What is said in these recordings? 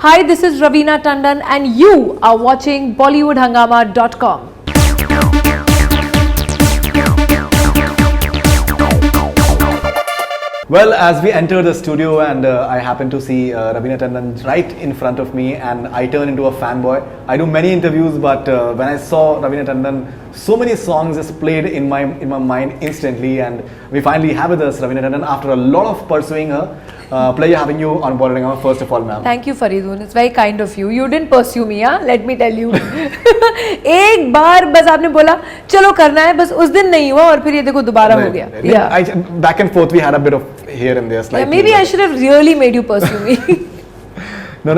Hi, this is Raveena Tandon and you are watching BollywoodHungama.com. Well, as we enter the studio and I happen to see Raveena Tandon right in front of me and I turn into a fanboy. I do many interviews, but when I saw Raveena Tandon, so many songs just played in my mind instantly, and we finally have with us Raveena Tandon after a lot of pursuing her. Pleasure having you on Bollywood Hungama, first of all, ma'am. Thank you, Faridoon. It's very kind of you. You didn't pursue me, huh? Let me tell you. एक बार बस आपने बोला चलो करना है, बस उस दिन नहीं हुआ और फिर ये देखो दोबारा हो गया. Yeah. Back and forth we had a bit of here and there. Slightly. Yeah, maybe I should have really made you pursue me. No,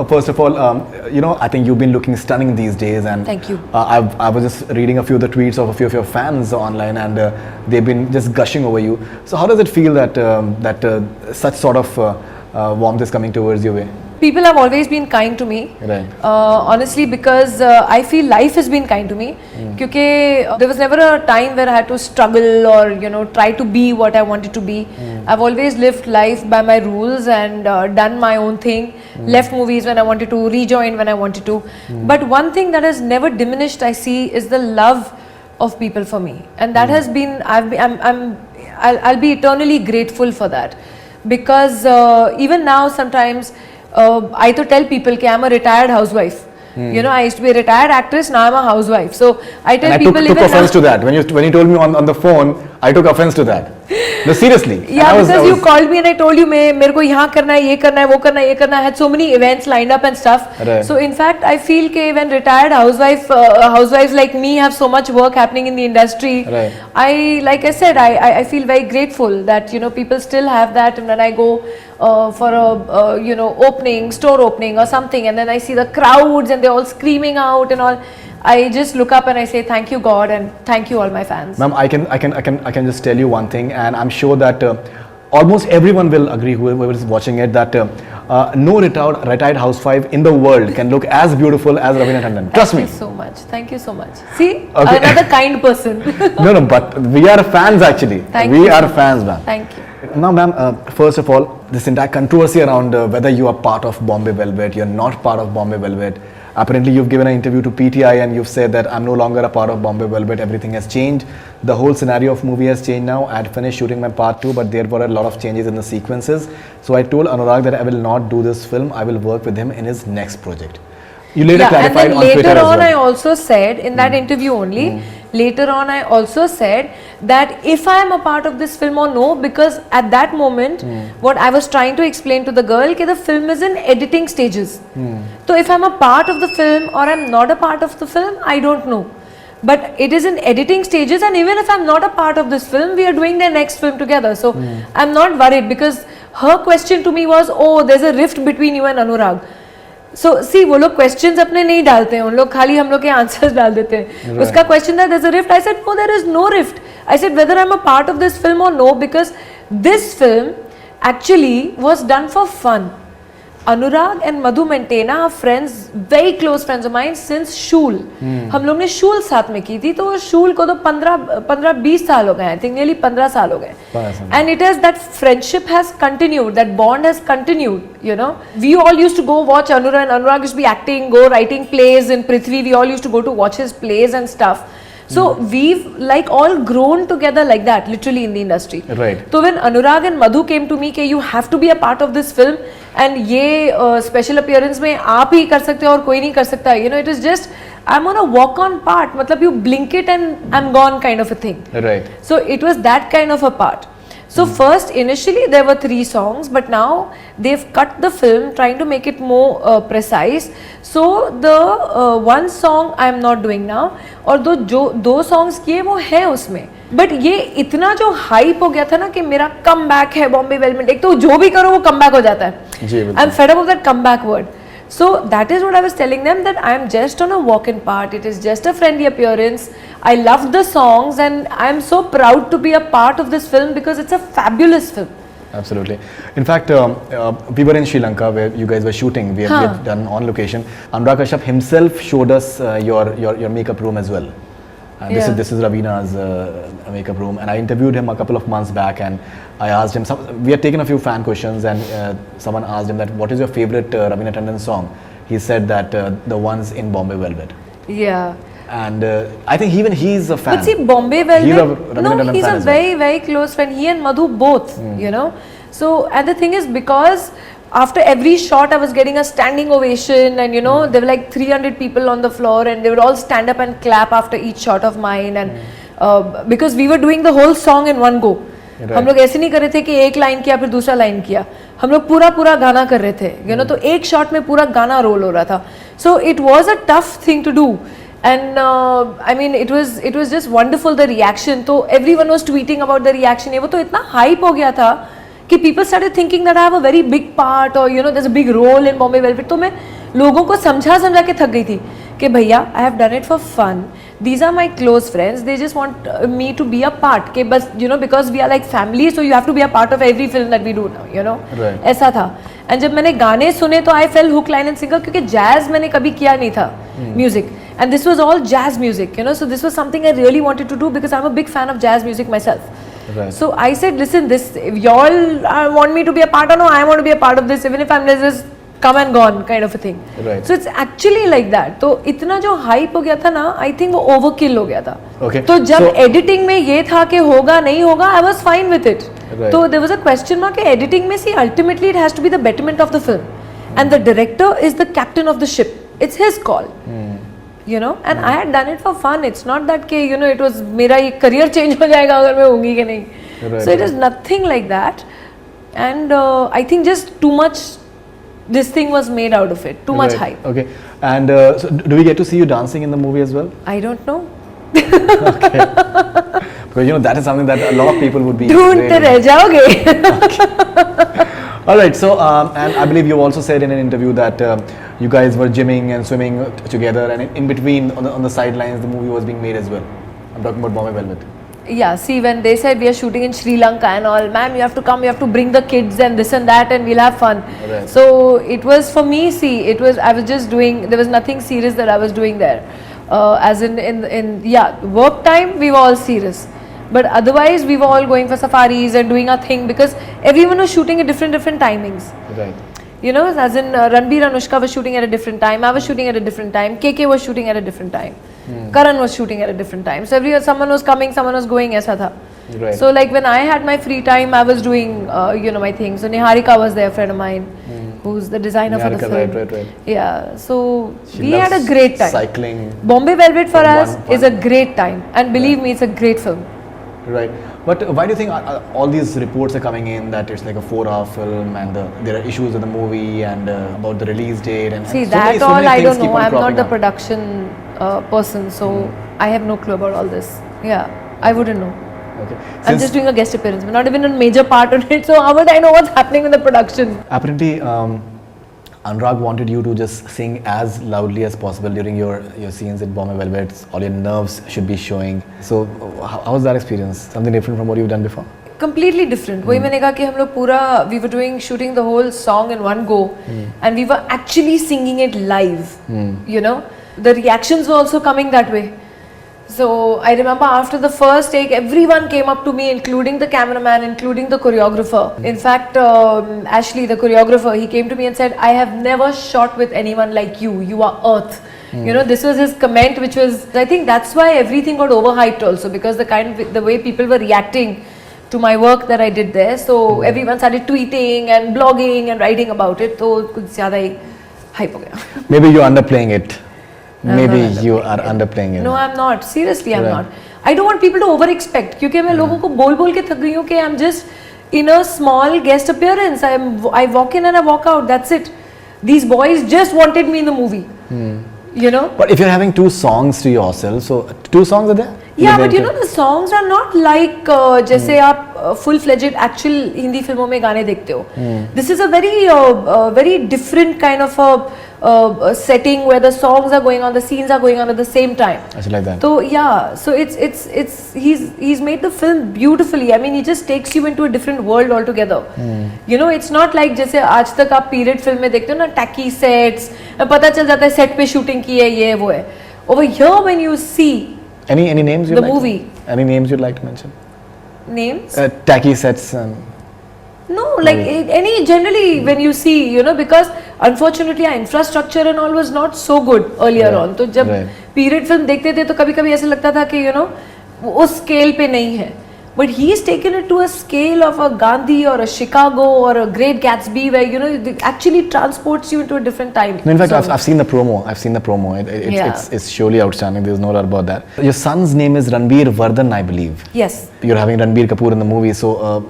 first of all, I think you've been looking stunning these days, and thank you. I was just reading a few of the tweets of a few of your fans online, and they've been just gushing over you. So, how does it feel that such sort of warmth is coming towards your way? People have always been kind to me. Right. Honestly, because I feel life has been kind to me. Because there was never a time where I had to struggle or try to be what I wanted to be. I've always lived life by my rules and done my own thing. Left movies when I wanted to, rejoined when I wanted to. But one thing that has never diminished, I see, is the love of people for me, and that has been. I'll be eternally grateful for that, because even now sometimes. I to tell people that I'm a retired housewife. I used to be a retired actress, now I'm a housewife. So I tell people I took offense to that. When you told me on the phone, I took offense to that. No, seriously. Yeah, because you called me and I told you, मेरे को यहाँ करना है, ये करना है, वो करना है, ये करना है. I had so many events lined up and stuff. Right. So in fact, I feel that when retired housewives like me have so much work happening in the industry, right. I feel very grateful that people still have that. And when I go for a store opening or something, and then I see the crowds and they're all screaming out and all, I just look up and I say thank you God and thank you all my fans. Ma'am, I can just tell you one thing, and I'm sure that almost everyone will agree, whoever is watching it, that no retired housewife in the world can look as beautiful as Raveena Tandon. Trust me. Thank you so much. See, okay. Another kind person. No, but we are fans actually. We are fans, ma'am. Thank you. Now, ma'am, first of all, this entire controversy around whether you are part of Bombay Velvet, you're not part of Bombay Velvet. Apparently, you've given an interview to PTI and you've said that I'm no longer a part of Bombay Velvet. Everything has changed. The whole scenario of movie has changed now. I had finished shooting my part 2, but there were a lot of changes in the sequences. So I told Anurag that I will not do this film. I will work with him in his next project. You later clarified on Twitter as well. Later on, I also said in that interview only. Later on, I also said that if I am a part of this film or no, because at that moment, what I was trying to explain to the girl, that the film is in editing stages. So if I'm a part of the film or I'm not a part of the film, I don't know. But it is in editing stages, and even if I'm not a part of this film, we are doing the next film together. So I'm not worried, because her question to me was, oh, there's a rift between you and Anurag. So see, वो लोग questions अपने नहीं डालते हैं, उन लोग खाली हम लोग के answers डाल देते हैं. उसका question था, there's a rift. I said, no, there is no rift. I said, whether I'm a part of this film or no, because this film actually was done for fun. Anurag and Madhu Mantena are friends, very close friends of mine since Shul. हम लोग ने Shul साथ में की थी, तो Shul को तो 15-20 साल हो गए, I think nearly 15 साल हो गए. And it is that friendship has continued, that bond has continued, We all used to go watch Anurag, and Anurag used to be acting, writing plays in Prithvi. We all used to go to watch his plays and stuff. So we've all grown together like that, literally in the industry. Right. So when Anurag and Madhu came to me that you have to be a part of this film, and ye special appearance mein aap hi kar sakte ho aur koi nahi kar sakta, it is just I'm on a walk-on part. Matlab you blink it and I'm gone kind of a thing. Right. So it was that kind of a part. So first, initially there were 3 songs, but now they've cut the film, trying to make it more precise. So the one song I am not doing now, और दो songs किए वो है उसमें. But ये इतना जो hype हो गया था ना कि मेरा comeback है Bombay Velvet, एक तो जो भी करो वो comeback हो जाता है. I'm fed up of that comeback word. So that is what I was telling them, that I am just on a walk-in part. It is just a friendly appearance. I love the songs and I am so proud to be a part of this film because it's a fabulous film. Absolutely. In fact, we were in Sri Lanka where you guys were shooting. We had done on location. Anurag Kashyap himself showed us your makeup room as well. And this is Raveena's makeup room, and I interviewed him a couple of months back, and I asked him. We had taken a few fan questions, and someone asked him that, "What is your favorite Raveena Tandon song?" He said that the ones in Bombay Velvet. Yeah. And I think even he's a fan. But see, Bombay Velvet, he's a very, well. very close friend. He and Madhu both, you know. So, and the thing is, because after every shot I was getting a standing ovation, and you know, there were like 300 people on the floor, and they would all stand up and clap after each shot of mine, and because we were doing the whole song in one go. हम लोग ऐसे नहीं कर रहे थे कि एक line किया फिर दूसरा लाइन किया, हम लोग पूरा गाना कर रहे थे, you know, तो एक शॉट में पूरा गाना रोल हो रहा था. So it was a tough thing to do. And I mean, it was just wonderful, the reaction. So everyone was tweeting about the reaction. ये वो तो इतना hype हो गया था कि people started thinking that I have a very big part, or you know, there's a big role in Bombay Velvet. तो मैं लोगों को समझा के थक गई थी कि भैया, I have done it for fun. These are my close friends. They just want me to be a part. कि बस, you know, because we are like family, so you have to be a part of every film that we do now. You know, right. ऐसा था. And जब मैंने गाने सुने तो I fell hook, line and sinker, क्योंकि jazz मैंने कभी किया नहीं था, music. And this was all jazz music, you know, so this was something I really wanted to do because I'm a big fan of jazz music myself. Right. So I said, listen, if y'all want me to be a part or no, I want to be a part of this, even if I'm just come and gone kind of a thing. Right. So it's actually like that. तो इतना जो hype हो गया था ना, I think वो overkill हो गया था. Okay. तो जब editing में ये था कि होगा नहीं होगा, I was fine with it. Right. तो there was a question mark कि editing में, see, ultimately it has to be the betterment of the film, and the director is the captain of the ship. It's his call. You know, and I had done it for fun. It's not that कि, you know, it was मेरा ये career change हो जाएगा अगर मैं होंगी कि नहीं. Right, So it is nothing like that, and I think just too much this thing was made out of it. Too much hype. Okay. And so do we get to see you dancing in the movie as well? I don't know. Okay. Because you know that is something that a lot of people would be. ढूंढते रह जाओगे. All right. So and I believe you also said in an interview that you guys were gymming and swimming together, and in between on the sidelines the movie was being made as well. I'm talking about Bombay Velvet. Yeah, see, when they said we are shooting in Sri Lanka and all, ma'am, you have to come, you have to bring the kids and this and that, and we'll have fun. Right. So it was for me, see, it was, I was just doing, there was nothing serious that I was doing there. As in work time, we were all serious. But otherwise, we were all going for safaris and doing our thing because everyone was shooting at different timings. Right. You know, as in Ranbir and Anushka was shooting at a different time, I was shooting at a different time, KK was shooting at a different time. Karan was shooting at a different time. So someone was coming, someone was going, aisa tha. Right. So like when I had my free time, I was doing, you know, my thing. So Niharika was there, a friend of mine, who's the designer for the film. Right. Yeah, so She we had a loves great time. Cycling. Bombay Velvet for us one is a great time. And believe me, it's a great film. Right. But why do you think all these reports are coming in that it's like a 4-hour film and there are issues with the movie and about the release date and see, so that many, all I don't keep know. on I'm not cropping the up. production person, so I have no clue about all this. Yeah, I wouldn't know. Okay. I'm just doing a guest appearance, but not even a major part on it. So how would I know what's happening in the production? Apparently, Anurag wanted you to just sing as loudly as possible during your scenes in Bombay Velvet. All your nerves should be showing. So how was that experience? Something different from what you've done before? Completely different. वही मैंने कहा कि हम लोग पूरा we were doing shooting the whole song in one go, and we were actually singing it live. You know, the reactions were also coming that way. So I remember after the first take, everyone came up to me, including the cameraman, including the choreographer. In fact, Ashley, the choreographer, he came to me and said, "I have never shot with anyone like you. You are Earth." You know, this was his comment, which was, I think that's why everything got overhyped also, because the way people were reacting to my work that I did there. So everyone started tweeting and blogging and writing about it. So कुछ ज़्यादा ही hype हो गया. Maybe you're underplaying it. Maybe not you are underplaying it. No, I'm not. Seriously, I'm Right. not. I don't want people to over-expect. क्योंकि मैं लोगों को बोल के थक गई हूँ कि I'm just in a small guest appearance. I walk in and I walk out. That's it. These boys just wanted me in the movie. You know. But if you're having 2 songs to yourself, so 2 songs are there? Yeah, but you know the songs are not like जैसे आप full-fledged actual Hindi फिल्मों में गाने देखते हो. This is a very different kind of a setting where the songs are going on, the scenes are going on at the same time. Actually like that. So yeah, so it's he's made the film beautifully. I mean, he just takes you into a different world altogether. You know, it's not like जैसे आज तक आप period film में देखते हो ना, tacky sets, पता चल जाता है set पे shooting की है ये वो है. Over here, when you see Any names you The like? movie. Any names you'd like to mention? Names? Tacky sets and. No, like any generally when you see, you know, because unfortunately our infrastructure and all was not so good earlier Right, on. तो जब right. period film देखते थे तो कभी-कभी ऐसे लगता था कि you know वो उस scale पे नहीं है. But he's taken it to a scale of a Gandhi or a Chicago or a Great Gatsby where you know it actually transports you into a different time. No, in fact, So- I've seen the promo. I've seen the promo. Yeah. It's surely outstanding. There's no doubt about that. Your son's name is Ranbir Vardhan, I believe. Yes. You're having Ranbir Kapoor in the movie. So,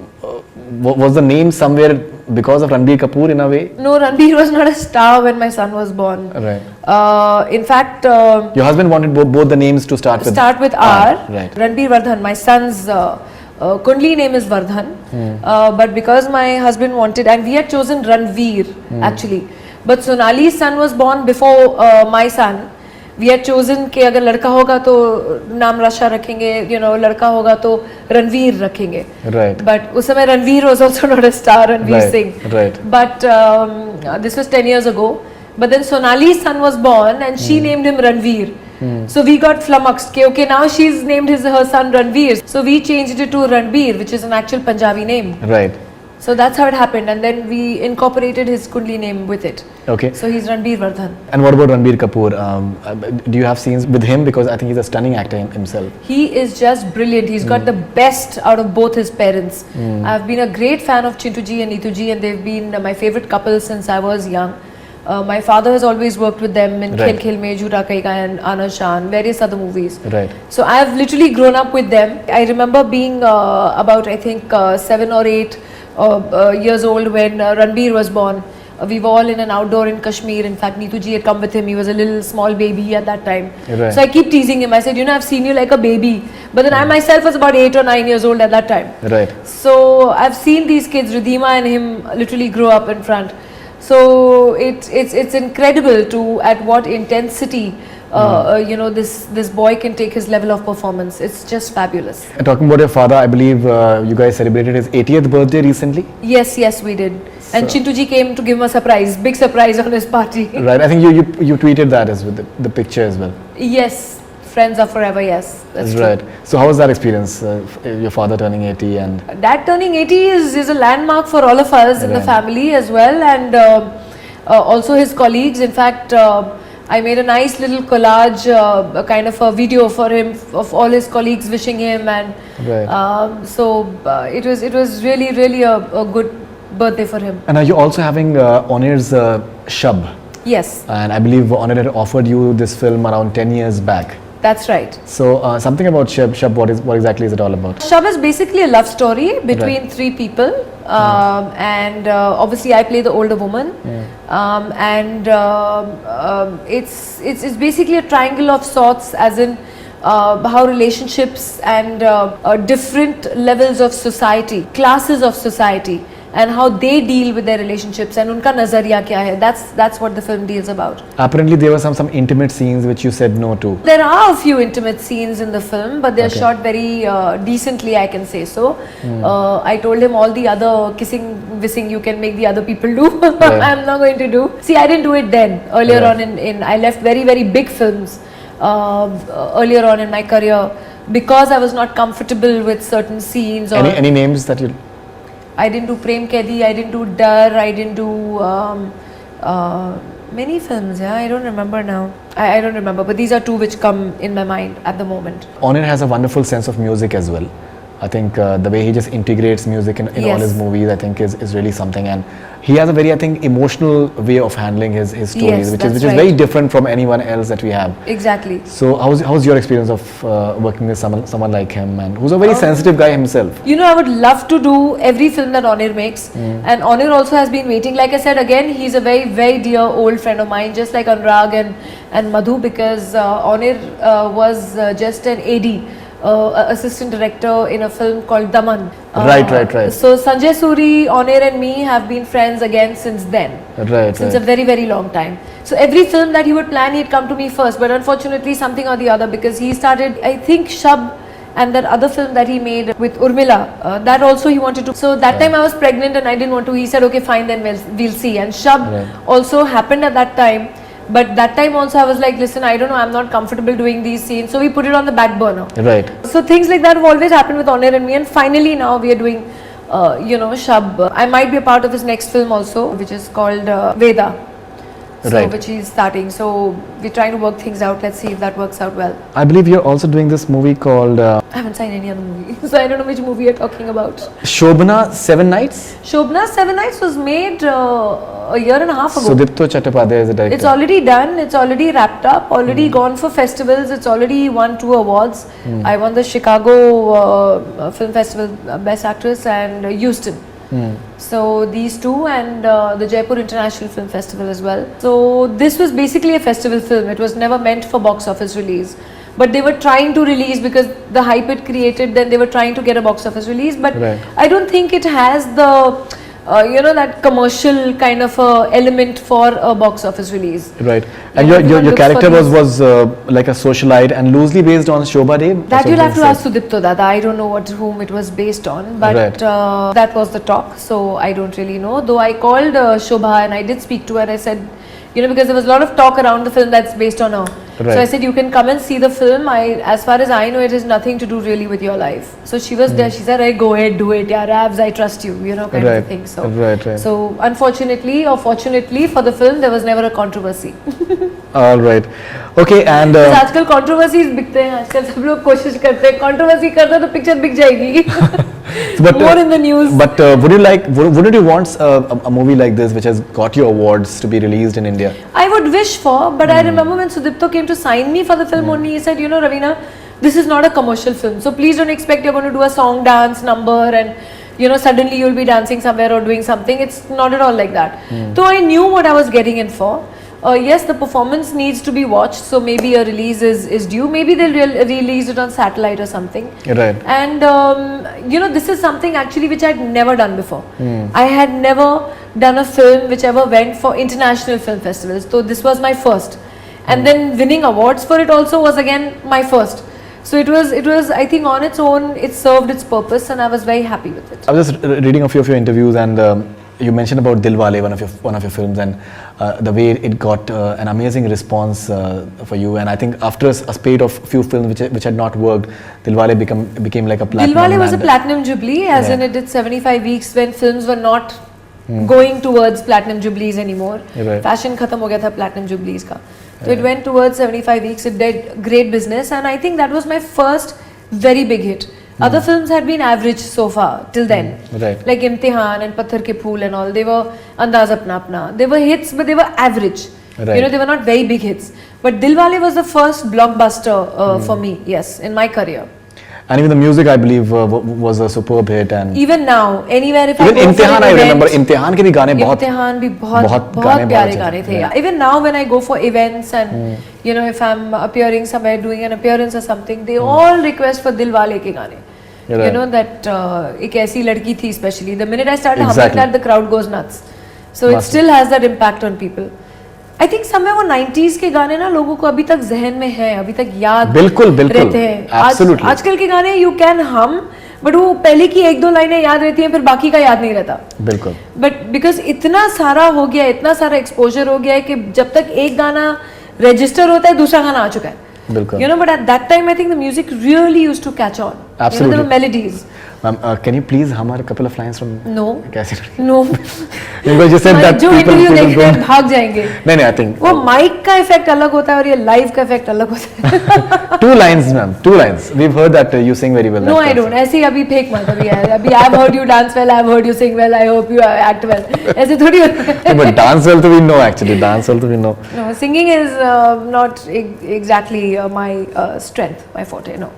was the name somewhere because of Ranbir Kapoor in a way? No, Ranbir was not a star when my son was born. Right. In fact, Your husband wanted both the names to start with R. Right. Ranbir Vardhan. My son's Kundli name is Vardhan. But because my husband wanted, and we had chosen Ranveer actually. But Sonali's son was born before my son. We had chosen कि अगर लड़का होगा तो नाम रशा रखेंगे, you know, लड़का होगा तो रणवीर रखेंगे. Right. But उस समय Ranveer was also not a star, Ranveer Right, Singh. right. But this was 10 years ago. But then Sonali's son was born and she named him Ranveer. So we got flummoxed. Okay, now she's named her son Ranveer. So we changed it to Ranbir, which is an actual Punjabi name. Right. So that's how it happened. And then we incorporated his Kundli name with it. Okay. So he's Ranbir Vardhan. And what about Ranbir Kapoor? Do you have scenes with him? Because I think he's a stunning actor himself. He is just brilliant. He's got the best out of both his parents. I've been a great fan of Chintuji and Neetuji, and they've been my favorite couple since I was young. My father has always worked with them in Right. Khel Khel Mein, Jhura Kai Ka and Ana Shan, various other movies. Right. So I've literally grown up with them. I remember being about I think 7 or 8 years old when Ranbir was born. We were all in an outdoor in Kashmir. In fact, Neetuji had come with him. He was a little small baby at that time. Right. So I keep teasing him. I said, you know, I've seen you like a baby. But then I myself was about 8 or 9 years old at that time. Right. So I've seen these kids, Ridhima and him, literally grow up in front. So it's incredible to at what intensity you know this boy can take his level of performance. It's just fabulous. Talking about your father, I believe you guys celebrated his 80th birthday recently. Yes, we did. And Chintuji came to give him a surprise, big surprise on his party. Right. I think you tweeted that as with the picture as well. Yes, friends are forever. Yes, that's true. Right. So how was that experience? Your father turning 80 and Dad turning 80 is a landmark for all of us in the Right. family as well, and also his colleagues. In fact, I made a nice little collage, a kind of a video for him of all his colleagues wishing him, and Right. so it was really a good birthday for him. And are you also having Aamir Shab? Yes, And I believe Aamir had offered you this film around 10 years back. that's right. So something about Shab, what exactly is it all about? Shab is basically a love story between three people, and obviously I play the older woman, and it's basically a triangle of sorts, as in how relationships and different levels of society, classes of society, and how they deal with their relationships and unka nazariya kya hai. That's what the film deals about. Apparently there were some intimate scenes which you said no to. There are a few intimate scenes in the film, but they're Okay. shot very decently, I can say so. I told him all the other kissing, wissing you can make the other people do. I'm not going to do. See, I didn't do it then. Earlier Right. on in I left very big films earlier on in my career because I was not comfortable with certain scenes. Or Any names that you? I didn't do Prem Kedi, I didn't do Dar, I didn't do many films. Yeah, I don't remember now. I don't remember, but these are two which come in my mind at the moment. Aamir has a wonderful sense of music as well. I think the way he just integrates music in all Yes. his movies, I think is really something, and he has a very, I think, emotional way of handling his stories, Yes, which that's is right. very different from anyone else that we have. Exactly. So how's your experience of working with someone like him, and who's a very sensitive guy himself? You know, I would love to do every film that Aamir makes, and Aamir also has been waiting. Like I said, again, he's a very dear old friend of mine, just like Anurag and Madhu, because Aamir was just an AD. Assistant director in a film called Daman. Right. So Sanjay Suri, Aamir and me have been friends again since then. Right. Since a very long time. So every film that he would plan, he'd come to me first. But unfortunately, something or the other, because he started, I think, Shab and that other film that he made with Urmila, that also he wanted to. So that time I was pregnant and I didn't want to. He said, okay, fine, then we'll see. And Shab Right. also happened at that time. But that time also I was like, listen, I don't know, I'm not comfortable doing these scenes. So we put it on the back burner. Right. So things like that have always happened with Aamir and me. And finally now we are doing, Shab. I might be a part of his next film also, which is called Veda. So, Right. which he's starting. So we're trying to work things out. Let's see if that works out well. I believe you're also doing this movie called I haven't signed any other movie. So I don't know which movie you're talking about. Shobana 7 Nights. Shobna 7 Nights was made a year and a half ago. Sudipto Chattopadhyay is the director. It's already done, it's already wrapped up, already gone for festivals, it's already won 2 awards. I won the Chicago Film Festival Best Actress and Houston. So these 2 and the Jaipur International Film Festival as well. So this was basically a festival film, it was never meant for box office release. But they were trying to release because the hype it created, then they were trying to get a box office release. But Right. I don't think it has the that commercial kind of element for a box office release. Right. Yeah, And your everyone looks character for was like a socialite and loosely based on Shobha Dev. That you'll have to ask Sudipto Dada. I don't know whom it was based on, but Right. that was the talk. So I don't really know. Though I called Shobha and I did speak to her. I said, because there was a lot of talk around the film that's based on her. Right. So I said, you can come and see the film. As far as I know, it has nothing to do really with your life. So she was there. She said, "Hey, go ahead, do it. Yeah, Rabs, I trust you." Kind Right. of thing. So, Right. So unfortunately or fortunately for the film, there was never a controversy. All right. Okay, and आजकल controversies बिकते हैं. आजकल सब लोग कोशिश करते हैं. Controversy करते हैं तो picture बिक जाएगी. but, More in the news. But wouldn't you want a movie like this, which has got you awards, to be released in India? I would wish for, but I remember when Sudipto came to sign me for the film only, he said, Raveena, this is not a commercial film. So please don't expect you're going to do a song, dance, number and, suddenly you'll be dancing somewhere or doing something. It's not at all like that. So I knew what I was getting in for. Yes, the performance needs to be watched, so maybe a release is due. Maybe they'll release it on satellite or something. Right. And this is something actually which I'd never done before. I had never done a film which ever went for international film festivals. So this was my first. And then winning awards for it also was again my first. So it was I think on its own, it served its purpose and I was very happy with it. I was just reading a few of your interviews, and you mentioned about Dilwale, one of your films, and the way it got an amazing response for you. And I think after a spate of few films which had not worked, Dilwale became like a platinum. Dilwale was a platinum jubilee, as in it did 75 weeks when films were not going towards platinum jubilees anymore. Right. Fashion khatam ho gaya tha platinum jubilees ka. So it went towards 75 weeks. It did great business, and I think that was my first very big hit. Other films had been average so far till then, Right. like Imtihan and Patthar Ke Phool and all. They were Andaz Apna Apna. They were hits, but they were average. Right. They were not very big hits. But Dilwale was the first blockbuster for me. Yes, in my career. And even the music, I believe, was a superb hit. And Even now, anywhere if I even go Imtihan, for I an remember event, Imtihan के भी गाने बहुत Imtihan भी बहुत गाने बहुत प्यारे अच्छे गाने थे. थे. Yeah. Even now when I go for events and if I'm appearing somewhere doing an appearance or something, they all request for Dilwale के गाने. Right. That एक ऐसी लड़की थी especially. The minute I start Exactly. humming that, the crowd goes nuts. So it still has that impact on people. I think somewhere वो 90s के गाने ना लोगों को अभी तक जहन में है, अभी तक याद बिल्कुल रहते हैं. Absolutely. आजकल के गाने you can hum, but वो पहले की 1-2 लाइनें याद रहती हैं, फिर बाकी का याद नहीं रहता. बिल्कुल. But because इतना सारा हो गया, इतना सारा exposure हो गया है कि जब तक एक गाना register होता है, दूसरा गाना आ चुका है. बिल्कुल. But at that time I think the music really used to catch on. Absolutely. There were melodies. Ma'am, can you please hum a couple of lines from? No. कैसे? No. Because you said that जो interview people देखते हैं don't. भाग जाएंगे. नहीं, I think वो mic का effect अलग होता है और ये लाइव का इफेक्ट अलग होता है. 2 lines, ma'am. 2 lines. We've heard that you sing very well. No, That's I don't. ऐसे ही अभी फेक मत अभी I've heard you dance well, I've heard you sing well, I hope you act well. ऐसे थोड़ी होता है. But dance well to we know actually. Dance well to we know. No, singing is not exactly my strength, my forte. No,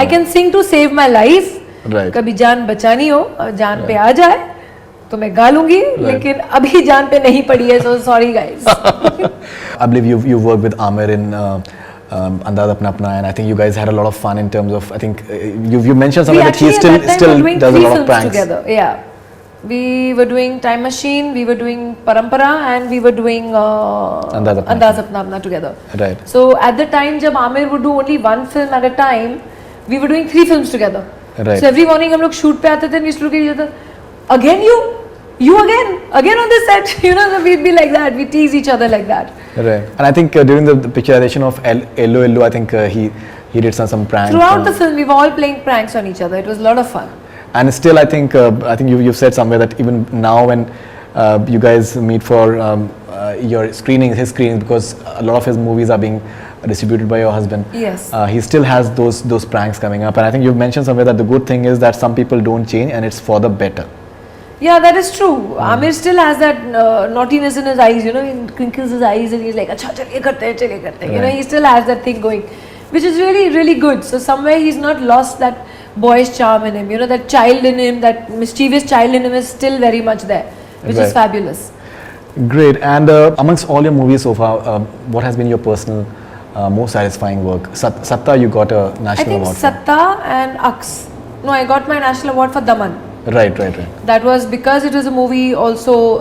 I can sing to save my life. Right. कभी जान बचानी हो और जान पे आ जाए तो मैं गा लूंगी, लेकिन अभी जान पे नहीं पड़ी है, so sorry guys. I believe you worked with Aamir in Andaz Apna Apna, and I think you guys had a lot of fun in terms of, I think you mentioned something that he still does a lot of pranks together. Yeah, we were doing Time Machine, we were doing Parampara, and we were doing Andaz Apna Apna together. Right. So at the time जब Aamir would do only one film at a time, we were doing 3 films together. Right. So every morning हम लोग shoot पे आते थे, we used to look at each other, again you again on this set, so we'd be like that, we tease each other like that. Right. And I think during the picturization of Ello Ello, I think he did some prank. Throughout the film, we were all playing pranks on each other. It was a lot of fun. And still, I think you've said somewhere that even now when you guys meet for your screenings, his screenings, because a lot of his movies are being distributed by your husband. Yes. He still has those pranks coming up, and I think you've mentioned somewhere that the good thing is that some people don't change, and it's for the better. Yeah, that is true. Aamir still has that naughtiness in his eyes, you know, he crinkles his eyes and he's like, acha, chaliye karte hain, chaliye karte hain. You know, he still has that thing going, which is really, really good. So somewhere he's not lost that boyish charm in him, you know, that child in him, that mischievous child in him is still very much there, which is fabulous. Great. And amongst all your movies so far, what has been your personal most satisfying work? Satta, you got a national award. I think Satta and Aks. No, I got my national award for Daman. Right. That was because it was a movie also,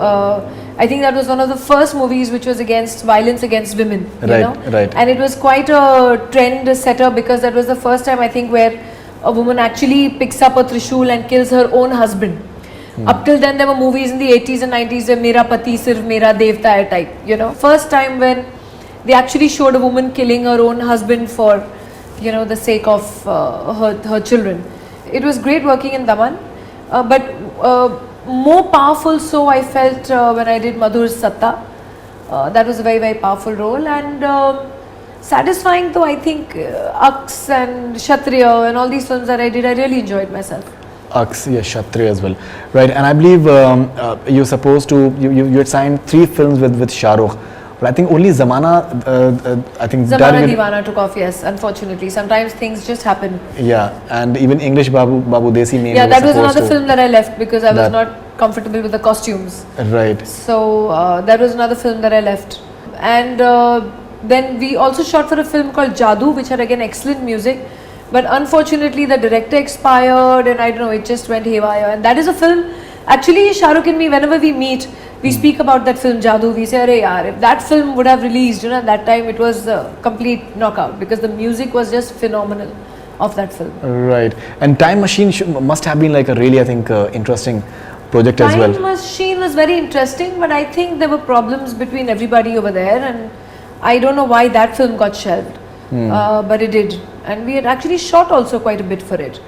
I think that was one of the first movies which was against violence against women, you know? Right. And it was quite a trend setter because that was the first time I think where a woman actually picks up a trishul and kills her own husband. Up till then there were movies in the 80s and 90s where Mera Pati Sirf Mera Devta hai type, you know? First time when they actually showed a woman killing her own husband for, you know, the sake of her children. It was great working in Daman. But more powerful so I felt when I did Madhu's Satta. That was a very, very powerful role, and satisfying though I think Aks and Kshatriya and all these films that I did, I really enjoyed myself. Aks, yes, Kshatriya as well. Right, and I believe you're supposed to, you had signed 3 films with Shah Rukh. But I think only Zamana, I think Zamana Deewana took off, yes, unfortunately. Sometimes things just happen. Yeah, and even English Babu Desi name. Yeah, that was another film that I left because I was not comfortable with the costumes. Right. So that was another film that I left. And then we also shot for a film called Jaadu, which had again excellent music. But unfortunately the director expired and I don't know, it just went haywire. And that is a film, actually Shah Rukh and me, whenever we meet, we speak about that film Jaadu. We say, "Arey yaar, if that film would have released, you know, at that time it was a complete knockout because the music was just phenomenal of that film." Right. And Time Machine must have been like a really, I think, interesting project as well. Time Machine was very interesting, but I think there were problems between everybody over there, and I don't know why that film got shelved, but it did. And we had actually shot also quite a bit for it.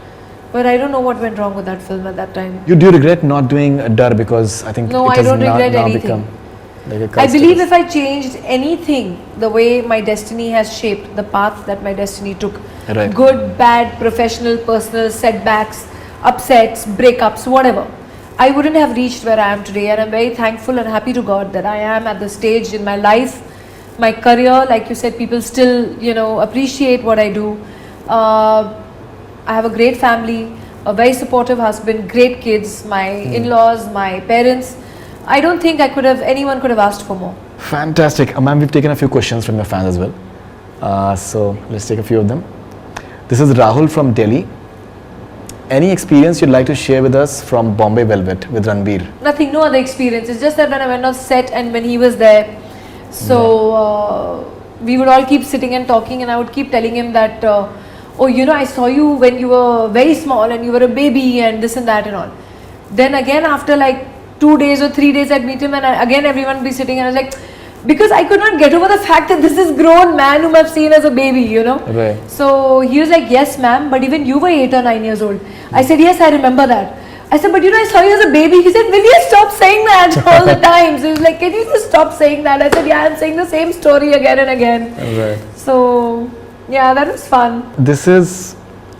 But I don't know what went wrong with that film at that time. You do regret not doing Dar because I think no, it I has don't regret now anything. become like a cult I believe status. if I changed anything, the way my destiny has shaped, the path that my destiny took, Right. good, bad, professional, personal, setbacks, upsets, breakups, whatever, I wouldn't have reached where I am today. And I'm very thankful and happy to God that I am at the stage in my life, my career, like you said, people still, you know, appreciate what I do. I have a great family, a very supportive husband, great kids, my in-laws, my parents. I don't think anyone could have asked for more. Fantastic. Ma'am, we've taken a few questions from your fans as well. So let's take a few of them. This is Rahul from Delhi. Any experience you'd like to share with us from Bombay Velvet with Ranbir? Nothing, no other experience. It's just that when I went on set and when he was there, so we would all keep sitting and talking, and I would keep telling him that, oh, you know, I saw you when you were very small and you were a baby and this and that and all. Then again, after like 2 days or 3 days, I'd meet him and again everyone would be sitting, and I was like, because I could not get over the fact that this is grown man whom I've seen as a baby, you know. Right. So he was like, yes ma'am, but even you were 8 or 9 years old. I said, yes, I remember that. I said, but you know, I saw you as a baby. He said, will you stop saying that all the time? So he was like, can you just stop saying that? I said, yeah, I'm saying the same story again and again. Right. So yeah, that was fun. This is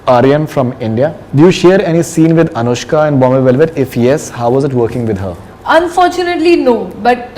Aryan from India. Do you share any scene with Anushka in Bombay Velvet? If yes, how was it working with her? Unfortunately, no. But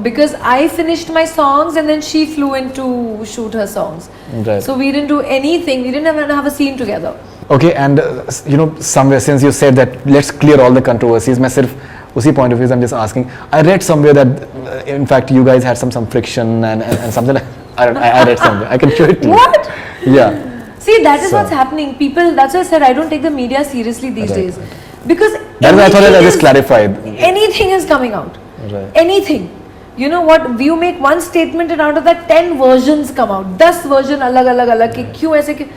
because I finished my songs and then she flew in to shoot her songs. Right. So we didn't do anything. We didn't even have a scene together. Okay, and you know, somewhere since you said that let's clear all the controversies, मैं सिर्फ उसी point of view I'm just asking. I read somewhere that in fact you guys had some friction and something like I read somewhere. I can show it to you. What? Yeah. See, that is what's happening. People, that's why I said I don't take the media seriously these days. Because that's why I thought I just clarified. Anything is coming out. Right. Anything. You know what? You make one statement and out of that 10 versions come out. 10 version alag कि क्यों ऐसे कि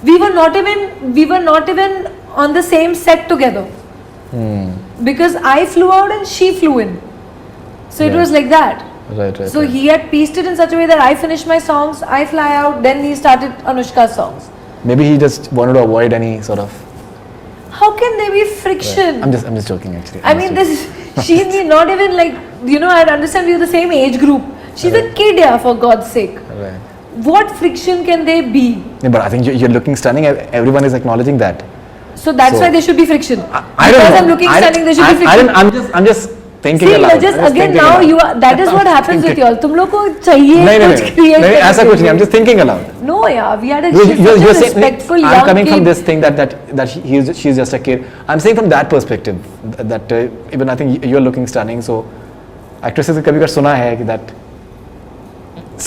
we were not even on the same set together. Because I flew out and she flew in. So it was like that. Right. So he had pieced it in such a way that I finished my songs, I fly out, then he started Anushka's songs. Maybe he just wanted to avoid any sort of. How can there be friction? I'm just joking actually. I mean, she's not even like, I understand we're the same age group. She's a kid, yeah, for God's sake. Right. What friction can there be? Yeah, but I think you're looking stunning. Everyone is acknowledging that. So that's why there should be friction. I don't know. Because I'm looking stunning, there should be friction. I'm just thinking See, aloud. just again now that is what happens with y'all. तुम लोग को चाहिए कुछ create नहीं ऐसा कुछ नहीं. I'm just thinking aloud. No, yeah, we had a You're saying, respectful young I'm coming kid. from this thing that she's just a kid. I'm saying from that perspective that even I think you're looking stunning. So actresses ने कभी कभी सुना है कि that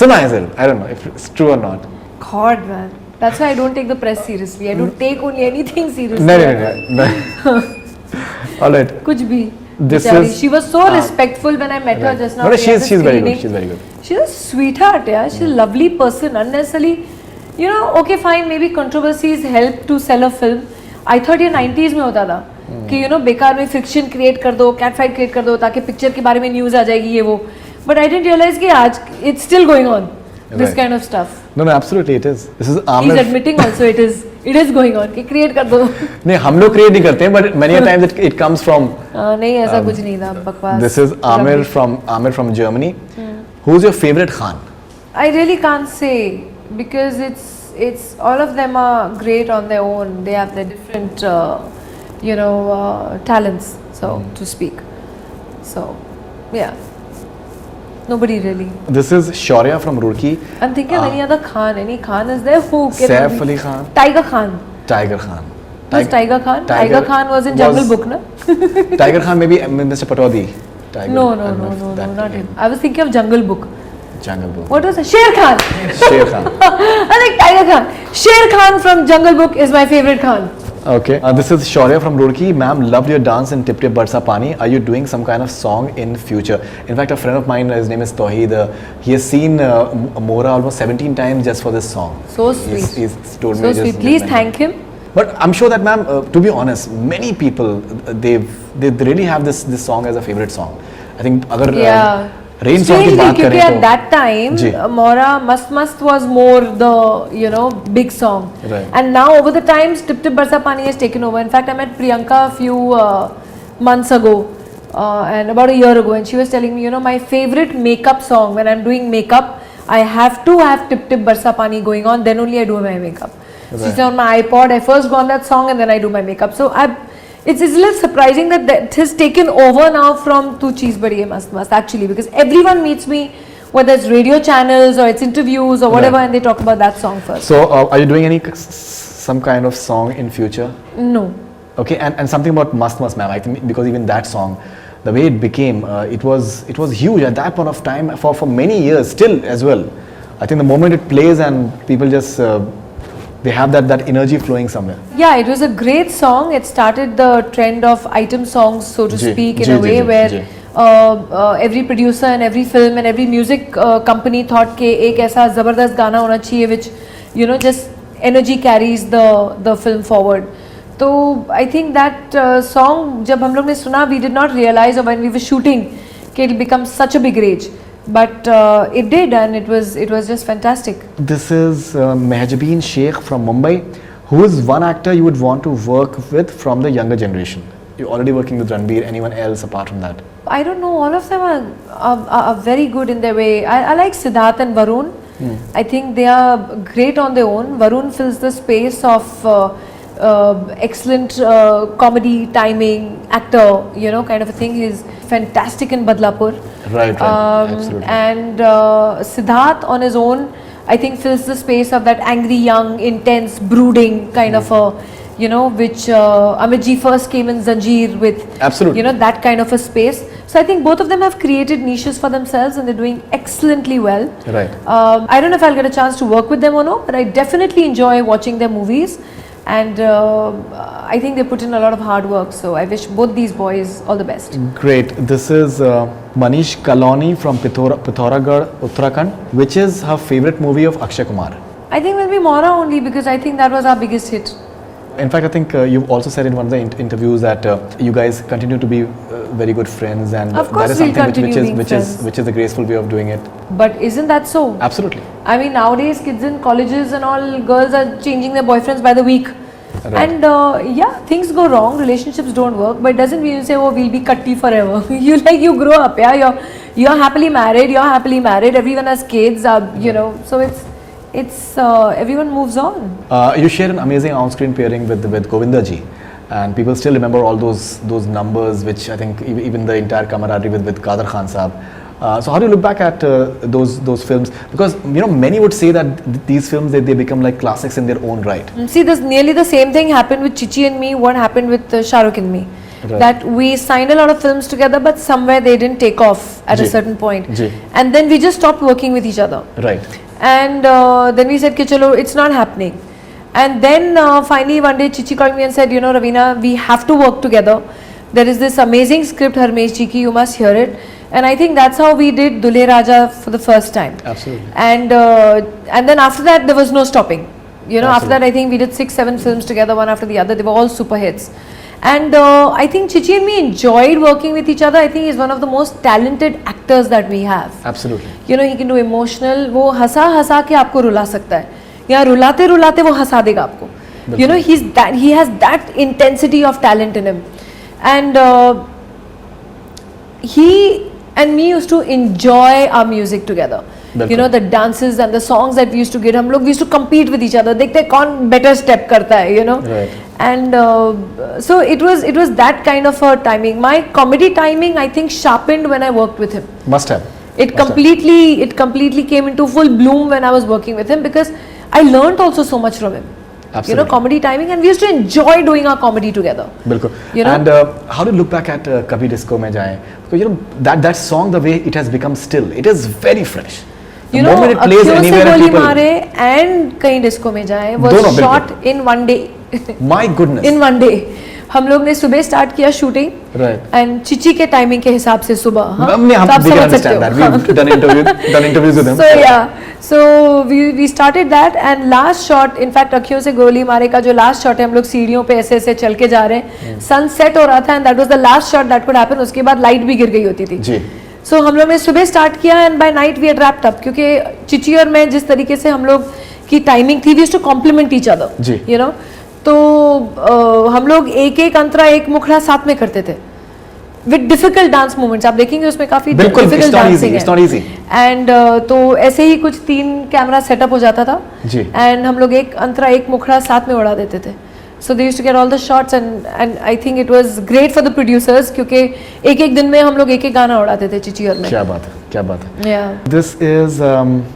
सुना है sir. I don't know if it's true or not. God, man. That's why I don't take the press seriously. I don't take only anything seriously. No. All right. कुछ भी. This Bichari. is. She was so respectful when I met her just now. No, We had she's the very good. screening. She's very good. She's a sweetheart, yeah. She's a lovely person. Unnecessarily, okay, fine. Maybe controversies help to sell a film. I thought ये 90s में होता था कि बेकार में friction create कर दो, cat fight create कर दो ताकि picture के बारे में news आ जाएगी ये वो. But I didn't realize कि आज it's still going on. This Right. kind of stuff. No, absolutely it is. This is Aamir. He's admitting also it is going on कि create कर दो. नहीं हम लोग create नहीं करते हैं, but many a times it comes from. नहीं ऐसा कुछ नहीं था बकवास. This is Aamir from Germany. Who's your favorite Khan? I really can't say because it's all of them are great on their own. They have their different talents, so to speak. So yeah, nobody really. This is Shahryar from Roorkee. I'm thinking of any other Khan. Any Khan is there? Who? Saif Ali Khan. Tiger Khan. Tiger Khan. Who's Tiger Khan? Tiger Khan was in Jungle Book, no? Tiger Khan maybe Mr. Patodi. No, not him. I was thinking of Jungle Book. Jungle Book. What was it? Sher Khan. Sher Khan. I like Tiger Khan. Sher Khan from Jungle Book is my favorite Khan. Okay. This is Shahryar from Roorkee. Ma'am, loved your dance in Tip Tip Barsa Pani. Are you doing some kind of song in future? In fact, a friend of mine, his name is Tawheed. He has seen Mora almost 17 times just for this song. So sweet. He's told so me. Sweet. Please thank him. But I'm sure that, ma'am, to be honest, many people they really have this song as a favorite song. I think अगर rain song की बात करें at that time Mora Mast was more the big song. Right. And now over the times Tip Tip Barsa Pani has taken over. In fact, I met Priyanka a few months ago and about a year ago, and she was telling me, my favorite makeup song when I'm doing makeup, I have to have Tip Tip Barsa Pani going on, then only I do my makeup. Right. She said on my iPod, I first go on that song and then I do my makeup. So it's a little surprising that has taken over now from Tu Cheez Badi Hai Mast actually, because everyone meets me, whether it's radio channels or it's interviews or whatever, and they talk about that song first. So are you doing some kind of song in future? No. Okay, and something about Mast, ma'am. I think because even that song, the way it became, it was huge at that point of time for many years still as well. I think the moment it plays and people just they have that energy flowing somewhere. Yeah, it was a great song. It started the trend of item songs, so to speak, in a way where every producer and every film and every music company thought कि एक ऐसा ज़बरदस्त गाना होना चाहिए which just energy carries the film forward. So I think that song जब हम लोग ने सुना, we did not realize, or when we were shooting, कि it will become such a big rage. But it did, and it was just fantastic. This is Mehjabeen Sheikh from Mumbai. Who is one actor you would want to work with from the younger generation? You're already working with Ranbir. Anyone else apart from that? I don't know. All of them are very good in their way. I like Siddharth and Varun. I think they are great on their own. Varun fills the space of excellent comedy, timing, actor, kind of a thing. He's fantastic in Badlapur. Right, absolutely. And Siddharth on his own, I think fills the space of that angry, young, intense, brooding kind of a, which Amit Ji first came in Zanjeer with. Absolutely. That kind of a space. So I think both of them have created niches for themselves and they're doing excellently well. Right. I don't know if I'll get a chance to work with them or not, but I definitely enjoy watching their movies. And I think they put in a lot of hard work, so I wish both these boys all the best. Great. This is Manish Kaloni from Pithoragarh, Uttarakhand. Which is her favorite movie of Akshay Kumar? I think it will be Mora only, because I think that was our biggest hit. In fact, I think you've also said in one of the interviews that you guys continue to be very good friends, and Of course that is we'll something continue being friends. which is the graceful way of doing it. But isn't that so? Absolutely. I mean, nowadays kids in colleges and all, girls are changing their boyfriends by the week. Right. And yeah, things go wrong, relationships don't work, but it doesn't mean you say, oh, we'll be cutty forever. you grow up, yeah, you're happily married, everyone has kids, you know, so it's everyone moves on. You shared an amazing on-screen pairing with Govinda ji, and people still remember all those numbers, which I think even the entire camaraderie with Kader Khan Saab. So how do you look back at those films? Because you know many would say that these films they become like classics in their own right. See, this nearly the same thing happened with Chichi and me. What happened with Shah Rukh and me? Right. That we signed a lot of films together, but somewhere they didn't take off at a certain point, and then we just stopped working with each other. Right. And then we said, "Ki chalo, it's not happening." And then finally one day Chichi called me and said, "You know, Raveena, we have to work together. There is this amazing script, Harmesh ji ki, you must hear it." And I think that's how we did Dulhe Raja for the first time. Absolutely. And then after that there was no stopping. You know, Absolutely. after that I think we did 6-7 films together, one after the other. They were all super hits. And I think Chichi and me enjoyed working with each other. I think he's one of the most talented actors that we have. Absolutely. You know, he can do emotional. वो हंसा के आपको रुला सकता है, या रुलाते रुलाते वो हंसा देगा आपको. You know, he has that intensity of talent in him. And he and me used to enjoy our music together. You know, the dances and the songs that we used to get, we used to compete with each other. देखते कौन better step करता है, you know. Right. And so it was that kind of a timing. My comedy timing, I think, sharpened when I worked with him. Must have. It completely came into full bloom when I was working with him, because I learnt also so much from him. Absolutely. You know, comedy timing, and we used to enjoy doing our comedy together. बिल्कुल. You know? And how do you look back at Kabhi Disco में जाएं? Because you know that song, the way it has become still, it is very fresh. The You know, moment it plays अखियों से anywhere and गोली people, मारे and कहीं disco में जाए was दोनों shot in one day. my goodness. In one day. हम लोग ने सुबह स्टार्ट किया शूटिंग, Right. एंड चिची के टाइमिंग के हिसाब से सुबह. हाँ, हमने तो आप we can समझ सकते understand that. हो. We've done interviews with him. So yeah, so we started that, and last shot, in fact, अखियों से गोली मारे का जो last shot है, हम लोग सीढ़ियों पे ऐसे ऐसे चल के जा रहे हैं, sunset हो रहा था, and that was the last shot that could happen. उसके बाद लाइट भी गिर गई होती थी. जी. So हम लोग ने सुबह स्टार्ट किया, and by night we had wrapped up, क्योंकि चिची और मैं जिस तरीके से हम लोग की टाइमिंग थी, we used to complement each other. Ji. You know, तो हम लोग एक अंतरा एक मुखड़ा साथ में करते थे विद डिफिकल्ट डांस मूवमेंट्स. आप देखेंगे उसमें काफी डिफिकल्ट डांसिंग है. एंड तो ऐसे ही कुछ 3 कैमरा सेटअप हो जाता था, एंड हम लोग एक अंतरा एक मुखड़ा साथ में उड़ा देते थे. So they used to get all the shots, and I think it was great for the producers, क्योंकि एक दिन में हम लोग एक गाना उड़ाते थे चिची और मैं. क्या बात है. Yeah. This is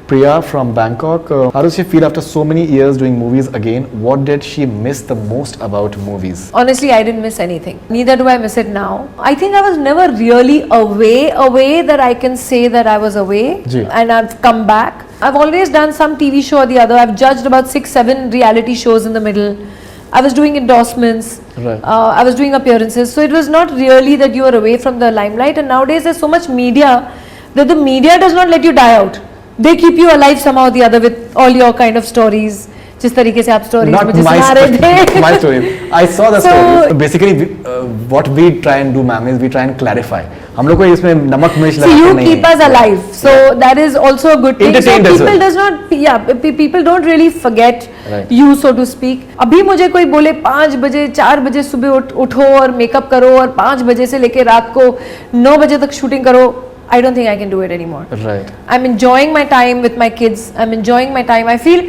Priya from Bangkok. How does she feel after so many years doing movies again? What did she miss the most about movies? Honestly, I didn't miss anything. Neither do I miss it now. I think I was never really away that I can say that I was away. Ji. And I've come back. I've always done some TV show or the other. I've judged about 6-7 reality shows in the middle. I was doing endorsements. Right. I was doing appearances. So it was not really that you were away from the limelight. And nowadays there's so much media that the media does not let you die out. They keep you alive somehow or the other with all your kind of stories. जिस तरीके से आप stories मुझे सुना रहे थे. My story. I saw the stories. Basically, what we try and do, ma'am, is we try and clarify. हम लोग को इसमें नमक मिर्च लगाते नहीं हैं. So you keep us alive. So that is also a good thing. Entertained so as people well. does not, yeah, people don't really forget Right. you, so to speak. अभी मुझे कोई बोले 5 बजे 4 बजे सुबह उठो और मेकअप करो और 5 बजे से लेके रात को 9 बजे तक शूटिंग करो, I don't think I can do it anymore. Right. I'm enjoying my time with my kids. I'm enjoying my time. I feel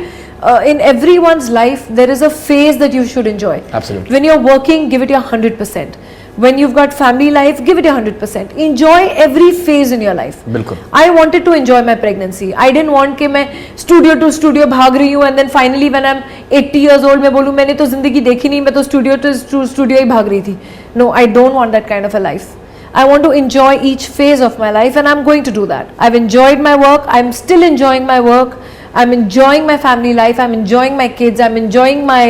in everyone's life there is a phase that you should enjoy. Absolutely. When you're working, give it your 100%. When you've got family life, give it your 100%. Enjoy every phase in your life. बिल्कुल. I wanted to enjoy my pregnancy. I didn't want कि मैं studio to studio भाग रही हूँ, and then finally when I'm 80 years old मैं बोलूँ मैंने तो जिंदगी देखी नहीं, मैं तो studio to studio ही भाग रही थी. No, I don't want that kind of a life. I want to enjoy each phase of my life, and I'm going to do that. I've enjoyed my work. I'm still enjoying my work. I'm enjoying my family life. I'm enjoying my kids. I'm enjoying my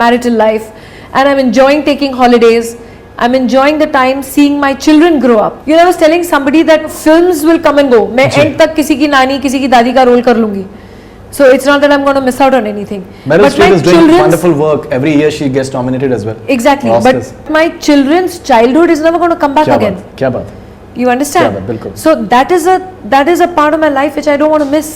marital life, and I'm enjoying taking holidays. I'm enjoying the time seeing my children grow up. You know, I was telling somebody that films will come and go. मैं end तक किसी की नानी, किसी की दादी का role कर लूँगी. So it's not that I'm going to miss out on anything. Meryl But Streep my is doing children's- wonderful work. Every year she gets nominated as well. Exactly. for Oscars. But my children's childhood is never going to come back क्या again. बात, क्या बात. You understand? Yeah, बिल्कुल. So that is a part of my life which I don't want to miss.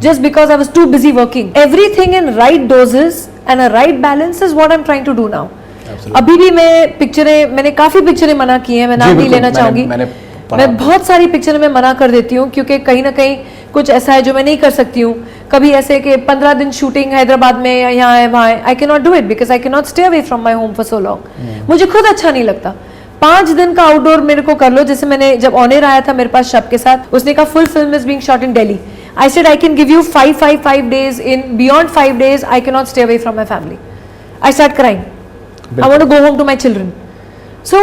Just because I was too busy working. Everything in right doses and a right balance is what I'm trying to do now. Absolutely. अभी भी मैंने काफी पिक्चरें मना की हैं, मैं नाम नहीं बिल्कुल, लेना चाहूंगी. मैंने पढ़ा. मैं बहुत सारी पिक्चरें में मना कर देती हूँ क्योंकि कहीं ना कहीं कुछ ऐसा है जो मैं नहीं कर सकती हूँ. कभी ऐसे कि 15 दिन शूटिंग हैदराबाद में या यहाँ है वहाँ है. I can not do it because I can not stay away from my home for so long. मुझे खुद अच्छा नहीं लगता. 5 दिन का आउटडोर मेरे को कर लो. जैसे मैंने जब ऑनर आया था मेरे पास शब के साथ, उसने कहा full film is being shot in Delhi. I said I can give you 5 days. In beyond 5 days I cannot stay away from my family. I start crying. I want to go home to my children. So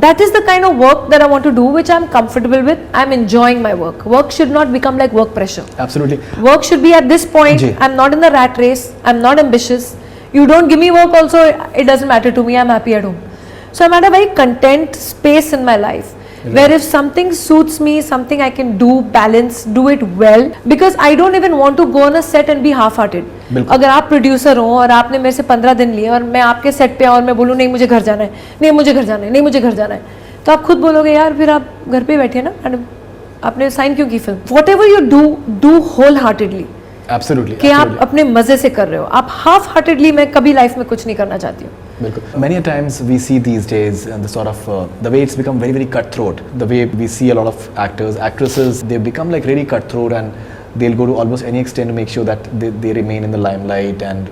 that is the kind of work that I want to do, which I'm comfortable with. I'm enjoying my work. Work should not become like work pressure. Absolutely. Work should be at this point. Ji. I'm not in the rat race. I'm not ambitious. You don't give me work also, it doesn't matter to me. I'm happy at home. So I'm at a very content space in my life. Where if something suits me, something I can do, balance, do it well, because I don't even want to go on a set and be half-hearted. अगर आप producer हो और आपने मेरे से 15 दिन लिए और मैं आपके सेट पे और मैं बोलूँ नहीं मुझे घर जाना है, नहीं मुझे घर जाना है, नहीं मुझे घर जाना है, तो आप खुद बोलोगे यार फिर आप घर पे बैठे ना मैडम, आपने साइन क्यों की film. Whatever you do wholeheartedly. Absolutely. कि आप अपने मजे से कर रहे हो. आप half-heartedly मैं कभी लाइफ में कुछ नहीं करना चाहती हूँ. Many a times we see these days the sort of the way it's become very cutthroat. The way we see a lot of actors, actresses, they become like really cutthroat and they'll go to almost any extent to make sure that they remain in the limelight. And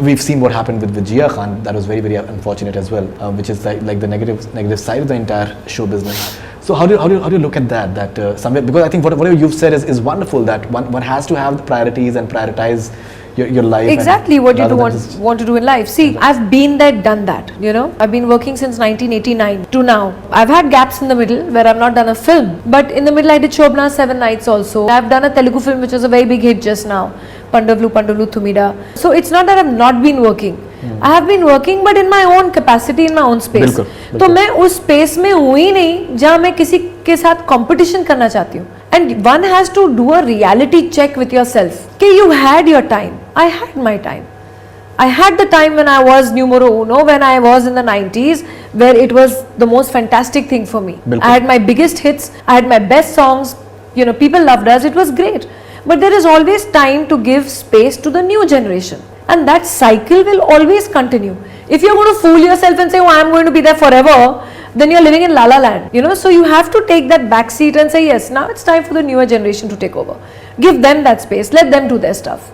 we've seen what happened with Jia Khan. That was very unfortunate as well, which is like the negative side of the entire show business. So how do you look at that? That somewhere, because I think whatever you've said is wonderful. That one has to have the priorities and prioritize your life. Exactly what you want to do in life. See, I've been there, done that. You know, I've been working since 1989 to now. I've had gaps in the middle where I've not done a film, but in the middle I did Shobna 7 Nights also. I've done a Telugu film which was a very big hit just now, Pandavlu Thumida. So it's not that I've not been working. I have been working, but in my own capacity, in my own space. तो मैं उस space में हूँ ही नहीं जहाँ मैं किसी के साथ competition करना चाहती हूँ. And one has to do a reality check with yourself. कि you had your time. I had my time. I had the time when I was numero uno, when I was in the 90s, where it was the most fantastic thing for me. I had my biggest hits. I had my best songs. You know, people loved us. It was great. But there is always time to give space to the new generation. And that cycle will always continue. If you're going to fool yourself and say, oh, I'm going to be there forever, then you're living in La La Land. You know, so you have to take that back seat and say, yes, now it's time for the newer generation to take over. Give them that space. Let them do their stuff.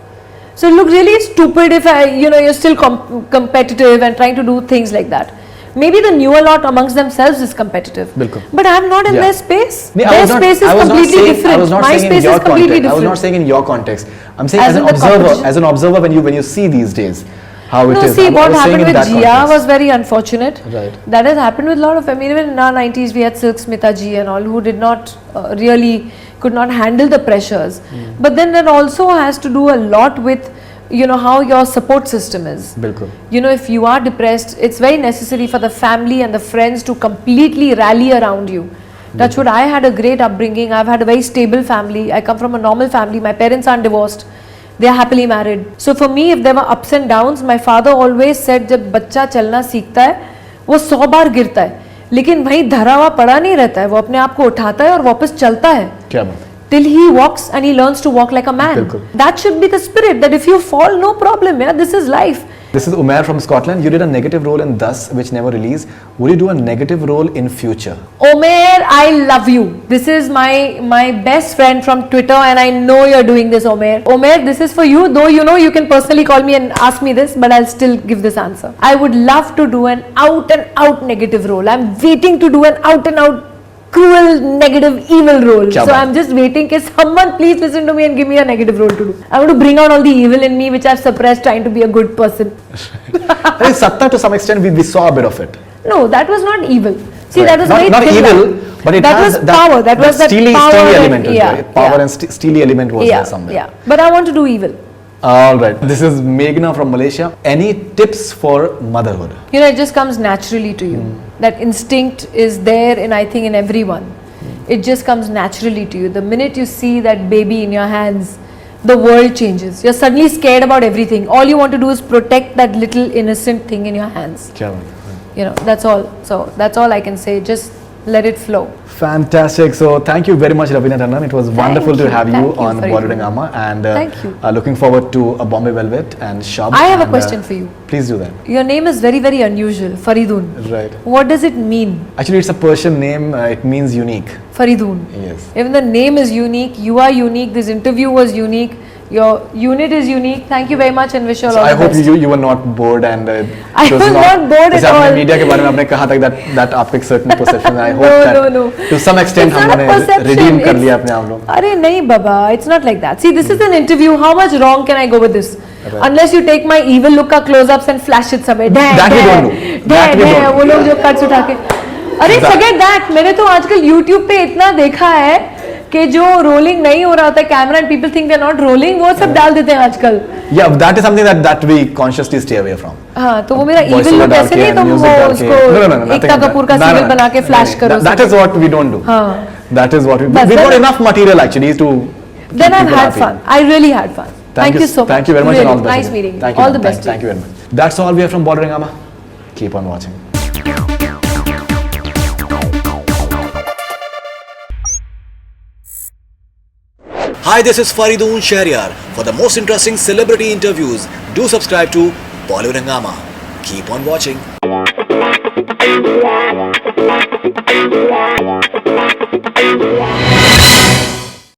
So it look really stupid if you're still competitive and trying to do things like that. Maybe the newer lot amongst themselves is competitive. But I'm not in their space. Their space is completely different. My space is completely different. I was not saying in your context. I'm saying as an observer when you see these days how it is. See, what happened with Jia was very unfortunate. Right. That has happened with a lot of, I mean, even in our 90s we had Silk Smita ji and all who did not could not handle the pressures. But then that also has to do a lot with how your support system is. Bilkul. If you are depressed, it's very necessary for the family and the friends to completely rally around you. That's what I had a great upbringing. I've had a very stable family. I come from a normal family. My parents aren't divorced. They are happily married. So for me, if there were ups and downs, my father always said, जब बच्चा चलना सीखता है, वो 100 बार गिरता है, लेकिन वहीं धरा हुआ पड़ा नहीं रहता है, वो अपने आप को उठाता है और वापस चलता है. क्या बात? Till he walks and he learns to walk like a man. Bilkul. That should be the spirit, that if you fall, no problem, yeah, this is life. This is Umair from Scotland. You did a negative role in Thus, which never released. Would you do a negative role in future? Umair, I love you. This is my best friend from Twitter and I know you're doing this, Umair. Umair, this is for you, though you can personally call me and ask me this, but I'll still give this answer. I would love to do an out and out negative role. I'm waiting to do an out and out cruel, negative, evil role. So I'm just waiting. Can someone please listen to me and give me a negative role to do? I want to bring out all the evil in me which I've suppressed trying to be a good person. Satta to some extent we saw a bit of it. No, that was not evil. See, that was not evil, but it that has was power. That was that steely power element. Power and steely element was there Yeah, somewhere. yeah. But I want to do evil. Alright, this is Meghna from Malaysia. Any tips for motherhood? It just comes naturally to you. That instinct is there I think in everyone. It just comes naturally to you. The minute you see that baby in your hands, the world changes. You're suddenly scared about everything. All you want to do is protect that little innocent thing in your hands. क्या बात है. You know, that's all. So that's all I can say. Just let it flow. Fantastic. So thank you very much, Raveena Tandon. It was wonderful to have you Thank you, on Faridoon. Bollywood Hungama, and Thank you. Looking forward to a Bombay Velvet and Shab. I have a and, question for you. Please do that. Your name is very, very unusual. Faridoon. Right. What does it mean? Actually, it's a Persian name. It means unique. Faridoon. Yes. Even the name is unique. You are unique. This interview was unique. Your unit is unique. Thank you very much and wish you all So all I the hope best. you were not bored and I it was not bored at जैसे आपने all. Media के बारे में आपने कहा था that आपको एक certain perception. I hope No, that no. to some extent It's not a हमने perception, redeem कर it's- लिया अपने आप लोग. अरे नहीं बाबा, it's not like that. See, this is an interview. How much wrong can I go with this? Right. Unless you take my evil look का close-ups and flash it somewhere. That we don't do. That we don't do. वो लोग जो cuts उठा के. अरे forget that. मैंने तो आजकल YouTube पे इतना देखा है कि जो रोलिंग नहीं हो रहा होता है camera and people think they are not rolling, वो सब डाल देते हैं आजकल. Yeah, that is something that we consciously stay away from. हाँ, तो वो मेरा Voice evil over look डाल ऐसे के नहीं and तुम music वो डाल के. उसको No, nothing Ekta like that. Kapoor का No, सीरियल बना के फ्लैश नहीं, करो. That is what we don't do. हाँ. That is what we बस, got then- enough material actually to. Then keep I've people had happy. fun. I really had fun. Thank you so much. Thank you very much Really, and all the best. nice meeting you. Thank you. All the ma'am. best. Thank you very much. That's all we have from Bollywood Hungama. Keep on watching. Hi, this is Faridoon Shahryar. For the most interesting celebrity interviews, do subscribe to Bollywood Hungama. Keep on watching.